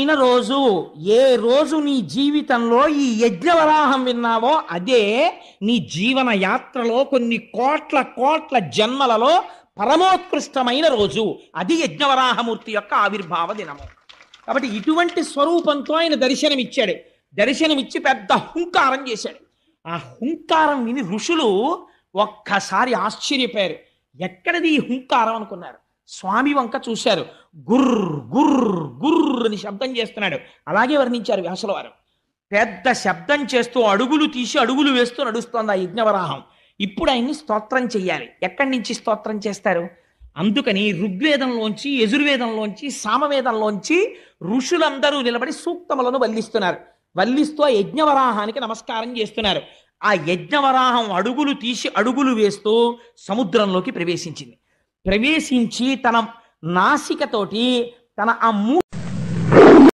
పవిత్రమైన రోజు. ఏ రోజు నీ జీవితంలో ఈ యజ్ఞవరాహం విన్నావో అదే నీ జీవన యాత్రలో కొన్ని కోట్ల కోట్ల జన్మలలో పరమోత్కృష్టమైన రోజు. అది యజ్ఞవరాహమూర్తి యొక్క ఆవిర్భావ దినము. కాబట్టి ఇటువంటి స్వరూపంతో ఆయన దర్శనమిచ్చాడు. దర్శనమిచ్చి పెద్ద హుంకారం చేశాడు. ఆ హుంకారం విని ఋషులు ఒక్కసారి ఆశ్చర్యపోయారు. ఎక్కడిది ఈ హుంకారం అనుకున్నారు. స్వామి వంక చూశారు. గుర్ర్ గుర్ర్ గుర్ర్ అని శబ్దం చేస్తున్నాడు. అలాగే వర్ణించారు వ్యాసుల వారు. పెద్ద శబ్దం చేస్తూ అడుగులు తీసి అడుగులు వేస్తూ నడుస్తోంది ఆ యజ్ఞవరాహం. ఇప్పుడు ఆయన్ని స్తోత్రం చెయ్యాలి. ఎక్కడి నుంచి స్తోత్రం చేస్తారు? అందుకని ఋగ్వేదంలోంచి, యజుర్వేదంలోంచి, సామవేదంలోంచి ఋషులందరూ నిలబడి సూక్తములను వల్లిస్తున్నారు. వల్లిస్తూ ఆ యజ్ఞవరాహానికి నమస్కారం చేస్తున్నారు. ఆ యజ్ఞవరాహం అడుగులు తీసి అడుగులు వేస్తూ సముద్రంలోకి ప్రవేశించింది. ప్రవేశించి తన నాసికతోటి తన ఆ